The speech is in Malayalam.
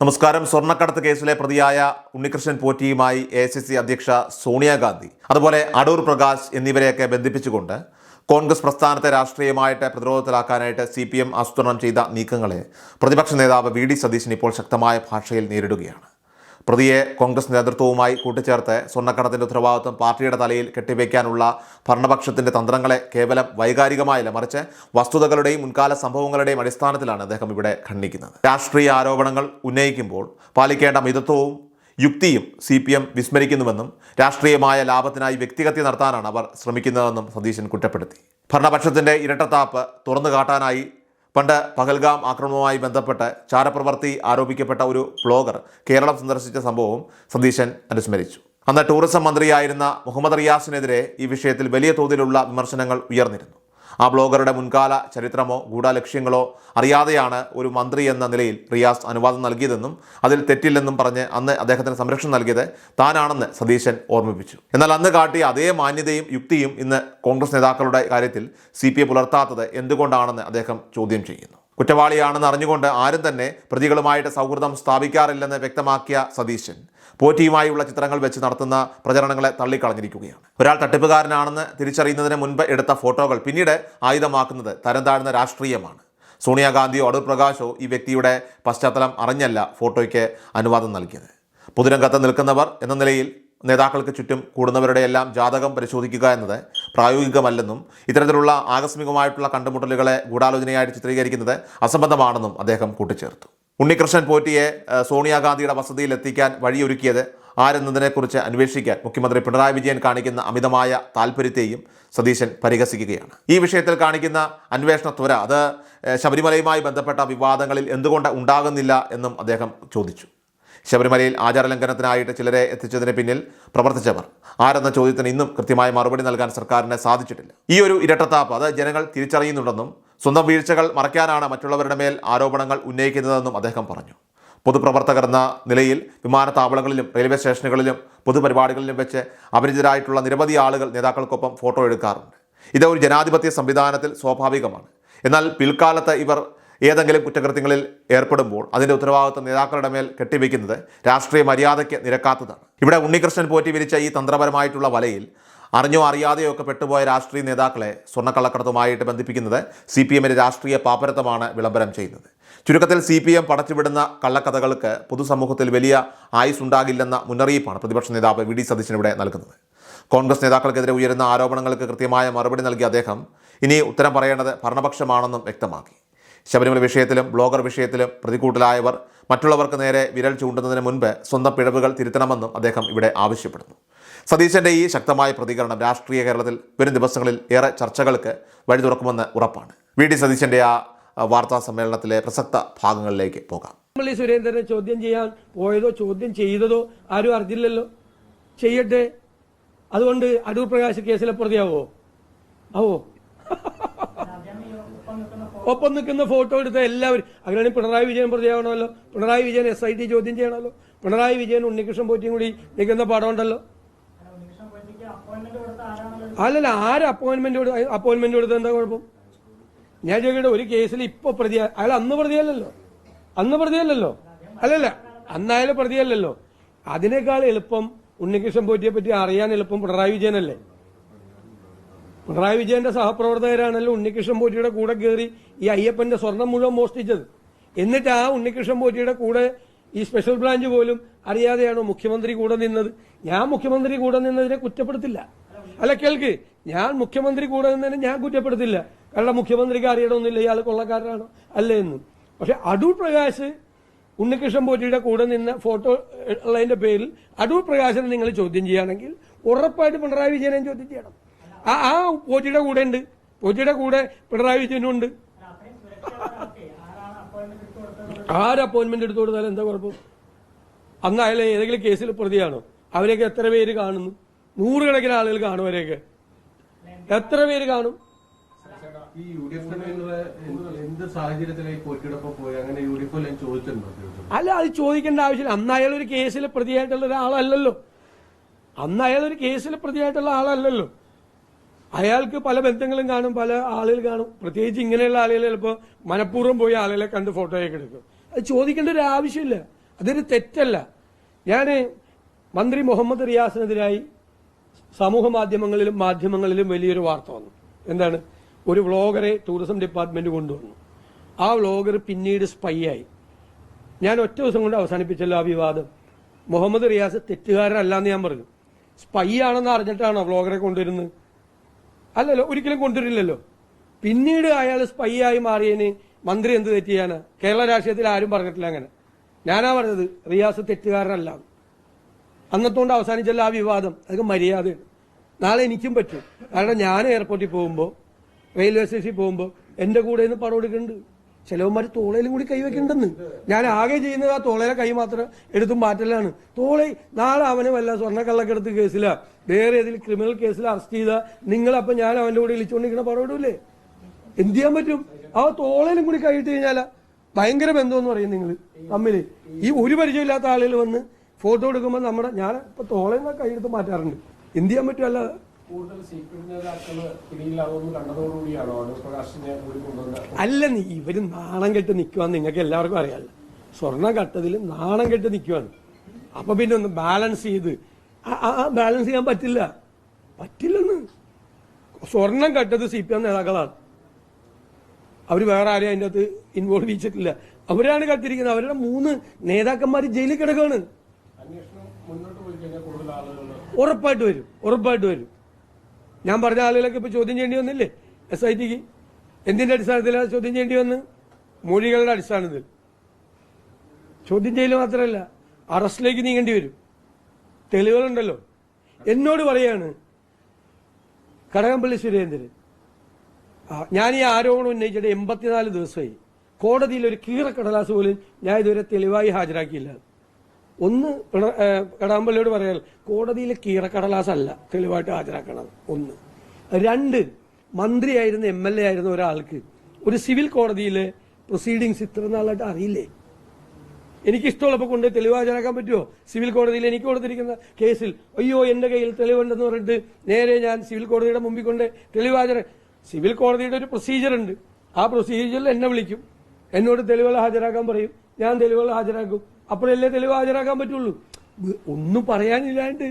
നമസ്കാരം. സ്വർണ്ണക്കടത്ത് കേസിലെ പ്രതിയായ ഉണ്ണികൃഷ്ണൻ പോറ്റിയുമായി AICC അധ്യക്ഷ സോണിയാഗാന്ധി, അതുപോലെ അടൂർ പ്രകാശ് എന്നിവരെയൊക്കെ ബന്ധിപ്പിച്ചുകൊണ്ട് കോൺഗ്രസ് പ്രസ്ഥാനത്തെ രാഷ്ട്രീയമായിട്ട് പ്രതിരോധത്തിലാക്കാനായിട്ട് CPM ആസൂത്രണം ചെയ്ത നീക്കങ്ങളെ പ്രതിപക്ഷ നേതാവ് VD സതീശൻ ഇപ്പോൾ ശക്തമായ ഭാഷയിൽ നേരിടുകയാണ്. പ്രതിയെ കോൺഗ്രസ് നേതൃത്വവുമായി കൂട്ടിച്ചേർത്ത് സ്വർണ്ണക്കടത്തിൻ്റെ ഉത്തരവാദിത്വം പാർട്ടിയുടെ തലയിൽ കെട്ടിവയ്ക്കാനുള്ള ഭരണപക്ഷത്തിൻ്റെ തന്ത്രങ്ങളെ കേവലം വൈകാരികമായില്ല, മറിച്ച് വസ്തുതകളുടെയും മുൻകാല സംഭവങ്ങളുടെയും അടിസ്ഥാനത്തിലാണ് അദ്ദേഹം ഇവിടെ ഖണ്ഡിക്കുന്നത്. രാഷ്ട്രീയ ആരോപണങ്ങൾ ഉന്നയിക്കുമ്പോൾ പാലിക്കേണ്ട മിതത്വവും യുക്തിയും CPM വിസ്മരിക്കുന്നുവെന്നും രാഷ്ട്രീയമായ ലാഭത്തിനായി വ്യക്തിഹത്യ നടത്താനാണ് അവർ ശ്രമിക്കുന്നതെന്നും സതീശൻ കുറ്റപ്പെടുത്തി. ഭരണപക്ഷത്തിൻ്റെ ഇരട്ടത്താപ്പ് തുറന്നു കാട്ടാനായി പണ്ട് പഹൽഗാം ആക്രമണവുമായി ബന്ധപ്പെട്ട് ചാരപ്രവർത്തി ആരോപിക്കപ്പെട്ട ഒരു ബ്ലോഗർ കേരളം സന്ദർശിച്ച സംഭവവും സതീശൻ അനുസ്മരിച്ചു. അന്ന് ടൂറിസം മന്ത്രിയായിരുന്ന മുഹമ്മദ് റിയാസിനെതിരെ ഈ വിഷയത്തിൽ വലിയ തോതിലുള്ള വിമർശനങ്ങൾ ഉയർന്നിരുന്നു. ആ ബ്ലോഗറുടെ മുൻകാല ചരിത്രമോ ഗൂഢലക്ഷ്യങ്ങളോ അറിയാതെയാണ് ഒരു മന്ത്രി എന്ന നിലയിൽ റിയാസ് അനുവാദം നൽകിയതെന്നും അതിൽ തെറ്റില്ലെന്നും പറഞ്ഞ് അന്ന് അദ്ദേഹത്തിന് സംരക്ഷണം നൽകിയത് താനാണെന്ന് സതീശൻ ഓർമ്മിപ്പിച്ചു. എന്നാൽ അന്ന് കാട്ടിയ അതേ മാന്യതയും യുക്തിയും ഇന്ന് കോൺഗ്രസ് നേതാക്കളുടെ കാര്യത്തിൽ CPM പുലർത്താത്തത് എന്തുകൊണ്ടാണെന്ന് അദ്ദേഹം ചോദ്യം ചെയ്യുന്നു. കുറ്റവാളിയാണെന്ന് അറിഞ്ഞുകൊണ്ട് ആരും തന്നെ പ്രതികളുമായിട്ട് സൗഹൃദം സ്ഥാപിക്കാറില്ലെന്ന് വ്യക്തമാക്കിയ സതീശൻ പോറ്റിയുമായുള്ള ചിത്രങ്ങൾ വെച്ച് നടത്തുന്ന പ്രചരണങ്ങളെ തള്ളിക്കളഞ്ഞിരിക്കുകയാണ്. ഒരാൾ തട്ടിപ്പുകാരനാണെന്ന് തിരിച്ചറിയുന്നതിന് മുൻപ് എടുത്ത ഫോട്ടോകൾ പിന്നീട് ആയുധമാക്കുന്നത് തരം താഴ്ന്ന രാഷ്ട്രീയമാണ്. സോണിയാഗാന്ധിയോ അടൂർ പ്രകാശോ ഈ വ്യക്തിയുടെ പശ്ചാത്തലം അറിഞ്ഞല്ല ഫോട്ടോയ്ക്ക് അനുവാദം നൽകിയത്. പൊതുരംഗത്ത് നിൽക്കുന്നവർ എന്ന നിലയിൽ നേതാക്കൾക്ക് ചുറ്റും കൂടുന്നവരുടെ എല്ലാം ജാതകം പരിശോധിക്കുക എന്നത് പ്രായോഗികമല്ലെന്നും ഇത്തരത്തിലുള്ള ആകസ്മികമായിട്ടുള്ള കണ്ടുമുട്ടലുകളെ ഗൂഢാലോചനയായിട്ട് ചിത്രീകരിക്കുന്നത് അസംബന്ധമാണെന്നും അദ്ദേഹം കൂട്ടിച്ചേർത്തു. ഉണ്ണികൃഷ്ണൻ പോറ്റിയെ സോണിയാഗാന്ധിയുടെ വസതിയിൽ എത്തിക്കാൻ വഴിയൊരുക്കിയത് ആരെന്നതിനെക്കുറിച്ച് അന്വേഷിക്കാൻ മുഖ്യമന്ത്രി പിണറായി വിജയൻ കാണിക്കുന്ന അമിതമായ താല്പര്യത്തെയും സതീശൻ പരിഹസിക്കുകയാണ്. ഈ വിഷയത്തിൽ കാണിക്കുന്ന അന്വേഷണ ത്വര അത് ശബരിമലയുമായി ബന്ധപ്പെട്ട വിവാദങ്ങളിൽ എന്തുകൊണ്ട് ഉണ്ടാകുന്നില്ല എന്നും അദ്ദേഹം ചോദിച്ചു. ശബരിമലയിൽ ആചാരലംഘനത്തിനായിട്ട് ചിലരെ എത്തിച്ചതിന് പിന്നിൽ പ്രവർത്തിച്ചവർ ആരെന്ന ചോദ്യത്തിന് ഇന്നും കൃത്യമായ മറുപടി നൽകാൻ സർക്കാരിന് സാധിച്ചിട്ടില്ല. ഈ ഒരു ഇരട്ടത്താപ്പ് അത് ജനങ്ങൾ തിരിച്ചറിയുന്നുണ്ടെന്നും സ്വന്തം വീഴ്ചകൾ മറയ്ക്കാനാണ് മറ്റുള്ളവരുടെ മേൽ ആരോപണങ്ങൾ ഉന്നയിക്കുന്നതെന്നും അദ്ദേഹം പറഞ്ഞു. പൊതുപ്രവർത്തകർ എന്ന നിലയിൽ വിമാനത്താവളങ്ങളിലും റെയിൽവേ സ്റ്റേഷനുകളിലും പൊതുപരിപാടികളിലും വെച്ച് അപരിചിതരായിട്ടുള്ള നിരവധി ആളുകൾ നേതാക്കൾക്കൊപ്പം ഫോട്ടോ എടുക്കാറുണ്ട്. ഇത് ഒരു ജനാധിപത്യ സംവിധാനത്തിൽ സ്വാഭാവികമാണ്. എന്നാൽ പിൽക്കാലത്ത് ഇവർ ഏതെങ്കിലും കുറ്റകൃത്യങ്ങളിൽ ഏർപ്പെടുമ്പോൾ അതിൻ്റെ ഉത്തരവാദിത്വം നേതാക്കളുടെ മേൽ കെട്ടിവെക്കുന്നത് രാഷ്ട്രീയ മര്യാദയ്ക്ക് നിരക്കാത്തതാണ്. ഇവിടെ ഉണ്ണികൃഷ്ണൻ പോറ്റി വിരിച്ച ഈ തന്ത്രപരമായിട്ടുള്ള വലയിൽ അറിഞ്ഞോ അറിയാതെയോ ഒക്കെ പെട്ടുപോയ രാഷ്ട്രീയ നേതാക്കളെ സ്വർണ്ണക്കള്ളക്കടത്തുമായിട്ട് ബന്ധിപ്പിക്കുന്നത് CPMന്റെ രാഷ്ട്രീയ പാപ്പരത്വമാണ് വിളംബരം ചെയ്യുന്നത്. ചുരുക്കത്തിൽ CPM പടച്ചുവിടുന്ന കള്ളക്കഥകൾക്ക് പൊതുസമൂഹത്തിൽ വലിയ ആയുസ് ഉണ്ടാകില്ലെന്ന മുന്നറിയിപ്പാണ് പ്രതിപക്ഷ നേതാവ് VD സതീശൻ ഇവിടെ നൽകുന്നത്. കോൺഗ്രസ് നേതാക്കൾക്കെതിരെ ഉയരുന്ന ആരോപണങ്ങൾക്ക് കൃത്യമായ മറുപടി നൽകിയ അദ്ദേഹം ഇനി ഉത്തരം പറയേണ്ടത് ഭരണപക്ഷമാണെന്നും വ്യക്തമാക്കി. ശബരിമല വിഷയത്തിലും ബ്ലോഗർ വിഷയത്തിലും പ്രതികൂട്ടിലായവർ മറ്റുള്ളവർക്ക് നേരെ വിരൽ ചൂണ്ടുന്നതിന് മുൻപ് സ്വന്തം പിഴവുകൾ തിരുത്തണമെന്നും അദ്ദേഹം ഇവിടെ ആവശ്യപ്പെടുന്നു. സതീശൻ്റെ ഈ ശക്തമായ പ്രതികരണം രാഷ്ട്രീയ കേരളത്തിൽ വരും ദിവസങ്ങളിൽ ഏറെ ചർച്ചകൾക്ക് വഴി തുറക്കുമെന്ന് ഉറപ്പാണ്. VD സതീശൻ്റെ ആ വാർത്താ സമ്മേളനത്തിലെ പ്രസക്ത ഭാഗങ്ങളിലേക്ക് പോകാം. സുരേന്ദ്രനെ ചോദ്യം ചെയ്യാൻ പോയതോ ചോദ്യം ചെയ്തതോ ആരും അറിഞ്ഞില്ലല്ലോ. ചെയ്യട്ടെ. അതുകൊണ്ട് അടൂർ പ്രകാശ് കേസിലെ പ്രതിയാവോ? ഒപ്പം നിൽക്കുന്ന ഫോട്ടോ എടുത്ത എല്ലാവരും അങ്ങനെയാണെങ്കിൽ പിണറായി വിജയൻ പ്രതിയാവണമല്ലോ. പിണറായി വിജയൻ SIT ചോദ്യം ചെയ്യണമല്ലോ. പിണറായി വിജയൻ ഉണ്ണികൃഷ്ണൻ പോറ്റിയും കൂടി നിൽക്കുന്ന പടം ഉണ്ടല്ലോ. അല്ലല്ല, ആര് അപ്പോയിന്റ്മെന്റ് കൊടുത്ത എന്താ കുഴപ്പം? ഞാൻ ചോദിക്കട്ടെ, ഒരു കേസിൽ ഇപ്പൊ അയാൾ അന്ന് പ്രതിയല്ലല്ലോ. അല്ലല്ല, അന്നായാലും പ്രതിയല്ലല്ലോ. അതിനേക്കാൾ എളുപ്പം ഉണ്ണികൃഷ്ണൻ പോറ്റിയെ പറ്റി അറിയാൻ എളുപ്പം പിണറായി വിജയനല്ലേ. പിണറായി വിജയന്റെ സഹപ്രവർത്തകരാണല്ലോ ഉണ്ണികൃഷ്ണൻ പോറ്റിയുടെ കൂടെ കയറി ഈ അയ്യപ്പന്റെ സ്വർണം മുഴുവൻ മോഷ്ടിച്ചത്. എന്നിട്ട് ആ ഉണ്ണികൃഷ്ണൻ പോറ്റിയുടെ കൂടെ ഈ സ്പെഷ്യൽ ബ്രാഞ്ച് പോലും അറിയാതെയാണോ മുഖ്യമന്ത്രി കൂടെ നിന്നത്? ഞാൻ മുഖ്യമന്ത്രി കൂടെ നിന്നതിനെ കുറ്റപ്പെടുത്തില്ല. അല്ല, കേൾക്ക്, ഞാൻ മുഖ്യമന്ത്രി കൂടെ നിന്നതിനെ ഞാൻ കുറ്റപ്പെടുത്തില്ല. കാരണം മുഖ്യമന്ത്രിക്ക് അറിയണമെന്നില്ല ഇയാൾ കൊള്ളക്കാരനാണോ അല്ലേ എന്ന്. പക്ഷെ അടൂർ പ്രകാശ് ഉണ്ണികൃഷ്ണൻ പോറ്റിയുടെ കൂടെ നിന്ന് ഫോട്ടോ ഉള്ളതിന്റെ പേരിൽ അടൂർ പ്രകാശിനെ നിങ്ങൾ ചോദ്യം ചെയ്യുകയാണെങ്കിൽ ഉറപ്പായിട്ട് പിണറായി വിജയനെ ചോദ്യം ചെയ്യണം. ആ പോറ്റിയുടെ കൂടെ ഉണ്ട്, പോറ്റിയുടെ കൂടെ പിണറായി വിജയനും ഉണ്ട്. ആര് അപ്പോയിന്റ്മെന്റ് എടുത്തു കൊടുത്താലും എന്താ കുഴപ്പം? അന്ന് അയാൾ ഏതെങ്കിലും കേസിൽ പ്രതിയാണോ? അവരെയൊക്കെ എത്ര പേര് കാണുന്നു? നൂറുകണക്കിന് ആളുകൾ കാണും. അവരെയൊക്കെ എത്ര പേര് കാണും? അല്ല, അത് ചോദിക്കേണ്ട ആവശ്യമില്ല. അന്ന് അയാൾ ഒരു കേസിൽ പ്രതിയായിട്ടുള്ള ആളല്ലല്ലോ. അയാൾക്ക് പല ബന്ധങ്ങളും കാണും, പല ആളുകൾ കാണും. പ്രത്യേകിച്ച് ഇങ്ങനെയുള്ള ആളുകൾ ചിലപ്പോൾ മനഃപൂർവ്വം പോയി ആളുകളെ കണ്ട് ഫോട്ടോയൊക്കെ എടുക്കും. അത് ചോദിക്കേണ്ട ഒരു ആവശ്യമില്ല. അതൊരു തെറ്റല്ല. ഞാൻ മന്ത്രി മുഹമ്മദ് റിയാസിനെതിരായി സമൂഹ മാധ്യമങ്ങളിലും വലിയൊരു വാർത്ത വന്നു. എന്താണ്? ഒരു വ്ളോഗറെ ടൂറിസം ഡിപ്പാർട്ട്മെന്റ് കൊണ്ടുവന്നു. ആ വ്ളോഗർ പിന്നീട് സ്പൈ ആയി. ഞാൻ ഒറ്റ ദിവസം കൊണ്ട് അവസാനിപ്പിച്ചല്ലോ ആ വിവാദം. മുഹമ്മദ് റിയാസ് തെറ്റുകാരനല്ലാന്ന് ഞാൻ പറഞ്ഞു. സ്പൈ ആണെന്ന് അറിഞ്ഞിട്ടാണോ വ്ളോഗറെ കൊണ്ടുവരുന്നത്? അല്ലല്ലോ, ഒരിക്കലും കൊണ്ടുവരില്ലല്ലോ. പിന്നീട് അയാൾ സ്പൈ ആയി മാറിയതിന് മന്ത്രി എന്ത് തെറ്റ് ചെയ്യാനാ? കേരള രാഷ്ട്രീയത്തിൽ ആരും പറഞ്ഞിട്ടില്ല അങ്ങനെ. ഞാനാ പറഞ്ഞത് റിയാസ് തെറ്റുകാരനല്ല. അന്നത്തോണ്ട് അവസാനിച്ചല്ലോ ആ വിവാദം. അതൊക്കെ മര്യാദയാണ്. നാളെ എനിക്കും പറ്റും. കാരണം ഞാൻ എയർപോർട്ടിൽ പോകുമ്പോൾ, റെയിൽവേ സ്റ്റേഷനിൽ പോകുമ്പോൾ എൻ്റെ കൂടെ നിന്ന് പണം എടുക്കുന്നുണ്ട്. ചിലവന്മാർ തോളയിലും കൂടി കൈവയ്ക്കുന്നുണ്ടെന്ന്. ഞാൻ ആകെ ചെയ്യുന്നത് ആ തോളയിലെ കൈ മാത്രം എടുത്തും മാറ്റലാണ്. നാളെ അവനെ വല്ല സ്വർണ്ണക്കള്ളക്കെടുത്ത് കേസിലാ വേറെ ഏതെങ്കിലും ക്രിമിനൽ കേസിൽ അറസ്റ്റ് ചെയ്താൽ നിങ്ങളപ്പം ഞാൻ അവൻ്റെ കൂടെ വിളിച്ചുകൊണ്ടിരിക്കുന്ന പണം ഇടൂലേ? എന്ത് ചെയ്യാൻ പറ്റും? ആ തോളയിലും കൂടി കൈയിട്ട് കഴിഞ്ഞാലാ ഭയങ്കര ബന്ധമെന്ന് പറയും നിങ്ങൾ തമ്മിൽ. ഈ ഒരു പരിചയമില്ലാത്ത ആളുകൾ വന്ന് ഫോട്ടോ എടുക്കുമ്പോൾ ഞാൻ ഇപ്പൊ തോളയിൽ കൈയെടുത്ത് മാറ്റാറുണ്ട്. എന്ത് ചെയ്യാൻ പറ്റും? അല്ല അല്ല, ഇവര് നാണം കെട്ട് നിൽക്കുവാന്ന് നിങ്ങൾക്ക് എല്ലാവർക്കും അറിയാമല്ലോ. സ്വർണ്ണ കട്ടതിൽ നാണം കെട്ട് നിൽക്കുവാണ്. അപ്പൊ പിന്നെ ഒന്ന് ബാലൻസ് ചെയ്ത് ബാലൻസ് ചെയ്യാൻ പറ്റില്ലെന്ന്. സ്വർണം കട്ടത് CPM നേതാക്കളാണ്. അവര് വേറെ ആരെയും അതിൻ്റെ അകത്ത് ഇൻവോൾവ് ചെയ്തിട്ടില്ല. അവരാണ് കത്തിരിക്കുന്നത്. അവരുടെ 3 നേതാക്കന്മാർ ജയിലിൽ കിടക്കാണ്. ഉറപ്പായിട്ട് വരും. ഞാൻ പറഞ്ഞ ആളുകളൊക്കെ ഇപ്പൊ ചോദ്യം ചെയ്യേണ്ടി വന്നില്ലേ SITക്ക്? എന്തിന്റെ അടിസ്ഥാനത്തിലാണ് ചോദ്യം ചെയ്യേണ്ടി വന്ന്? മൊഴികളുടെ അടിസ്ഥാനത്തിൽ. ചോദ്യം ചെയ്യൽ മാത്രമല്ല, അറസ്റ്റിലേക്ക് നീങ്ങേണ്ടി വരും. തെളിവുകളുണ്ടല്ലോ. എന്നോട് പറയാണ് കടകംപള്ളി സുരേന്ദ്രൻ, ഞാൻ ഈ ആരോപണം ഉന്നയിച്ചിട്ട് 84 ദിവസമായി. കോടതിയിൽ ഒരു കീറക്കടലാസ് പോലും ഞാൻ ഇതുവരെ തെളിവായി ഹാജരാക്കിയില്ല. ഒന്ന് കടകംപള്ളിയോട് പറയാൻ, കോടതിയിലെ കീറക്കടലാസ് അല്ല തെളിവായിട്ട് ഹാജരാക്കണം. 1. 2, മന്ത്രിയായിരുന്ന MLA ആയിരുന്ന ഒരാൾക്ക് ഒരു സിവിൽ കോടതിയിലെ പ്രൊസീഡിങ്സ് ഇത്ര നാളായിട്ട് അറിയില്ലേ? എനിക്കിഷ്ടമുള്ളപ്പോൾ കൊണ്ട് തെളിവ് ഹാജരാക്കാൻ പറ്റുമോ? സിവിൽ കോടതിയിൽ എനിക്ക് കൊടുത്തിരിക്കുന്ന കേസിൽ അയ്യോ എന്റെ കയ്യിൽ തെളിവുണ്ടെന്ന് പറഞ്ഞിട്ട് നേരെ ഞാൻ സിവിൽ കോടതിയുടെ മുമ്പിൽ കൊണ്ട് തെളിവ് സിവിൽ കോടതിയുടെ ഒരു പ്രൊസീജിയർ ഉണ്ട്. ആ പ്രൊസീജിയറിൽ എന്നെ വിളിക്കും, എന്നോട് തെളിവുകൾ ഹാജരാക്കാൻ പറയും, ഞാൻ തെളിവുകൾ ഹാജരാക്കും. അപ്പോഴല്ലേ തെളിവ് ഹാജരാക്കാൻ പറ്റുള്ളൂ. ഒന്നും പറയാനില്ലാണ്ട്